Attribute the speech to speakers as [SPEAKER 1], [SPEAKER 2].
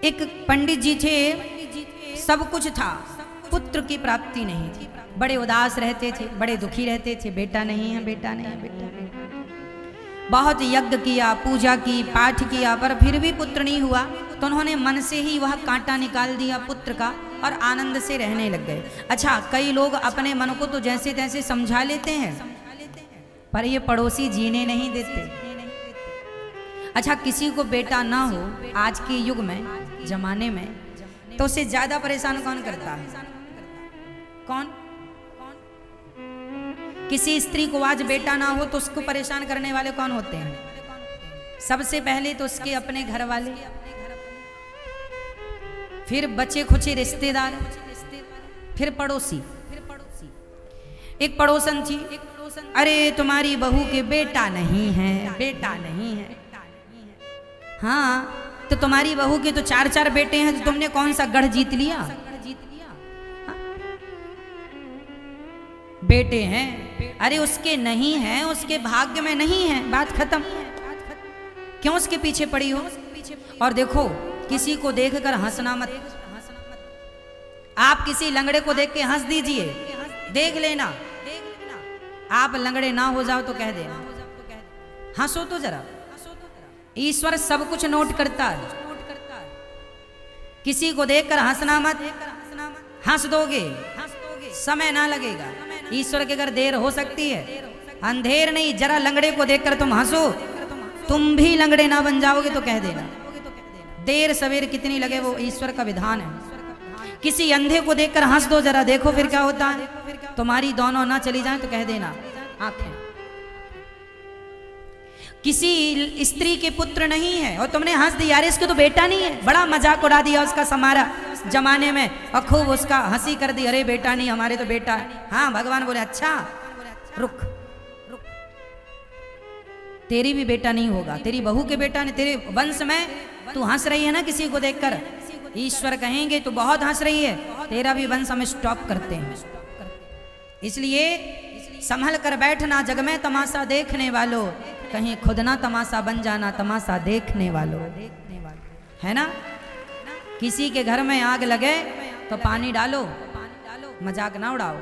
[SPEAKER 1] एक पंडित जी थे, सब कुछ था, पुत्र की प्राप्ति नहीं थी, बड़े उदास रहते थे, बड़े दुखी रहते थे, बेटा नहीं है, बेटा नहीं है, बेटा नहीं। बहुत यज्ञ किया, पूजा की, पाठ किया, पर फिर भी पुत्र नहीं हुआ। तो उन्होंने मन से ही वह कांटा निकाल दिया पुत्र का और आनंद से रहने लग गए। अच्छा, कई लोग अपने मन को तो जैसे तैसे समझा लेते हैं, पर ये पड़ोसी जीने नहीं देते। अच्छा, किसी को बेटा ना हो आज के युग में, जमाने में, तो उससे ज्यादा परेशान कौन करता है? कौन? किसी स्त्री को आज बेटा ना हो तो उसको परेशान करने वाले कौन होते हैं? सबसे पहले तो उसके अपने घर वाले, फिर बचे खुचे रिश्तेदार, फिर पड़ोसी। एक पड़ोसन थी, अरे तुम्हारी बहू के बेटा नहीं है, बेटा नहीं है। हाँ, तो तुम्हारी बहू के तो 4-4 बेटे हैं, तो तुमने कौन सा गढ़ जीत लिया? बेटे हैं, अरे उसके नहीं है, उसके भाग्य में नहीं है, बात खत्म। क्यों उसके पीछे पड़ी हो? और देखो, किसी को देखकर हंसना मत। आप किसी लंगड़े को देख के हंस दीजिए, देख लेना, आप लंगड़े ना हो जाओ तो कह देना, हंसो तो जरा। ईश्वर सब कुछ नोट करता है। किसी को देखकर हंसना मत, हंस दोगे समय ना लगेगा। ईश्वर के अगर देर हो सकती है, अंधेर नहीं, जरा लंगड़े को देखकर तुम हंसो, तुम भी लंगड़े ना बन जाओगे तो कह देना। देर सवेर कितनी लगे वो ईश्वर का विधान है। किसी अंधे को देखकर हंस दो जरा, देखो फिर क्या होता है। तुम्हारी दोनों ना चली जाए तो कह देना आंखें। किसी स्त्री के पुत्र नहीं है और तुमने हंस दिया, अरे इसको तो बेटा नहीं है, बड़ा मजाक उड़ा दिया उसका समारा जमाने में और खूब उसका हंसी कर दी, अरे बेटा नहीं, हमारे तो बेटा है। हाँ, भगवान बोले अच्छा रुक रुक, तेरी भी बेटा नहीं होगा, तेरी बहू के बेटा नहीं, तेरे वंश में तू हंस रही है ना किसी को देखकर, ईश्वर कहेंगे तू बहुत हंस रही है, तेरा भी वंश हम स्टॉप करते हैं। इसलिए संभल कर बैठना, जग में तमाशा देखने वालों, कहीं खुद ना तमाशा बन जाना, तमाशा देखने वालों, है ना। किसी के घर में आग लगे तो पानी डालो, मजाक ना उड़ाओ।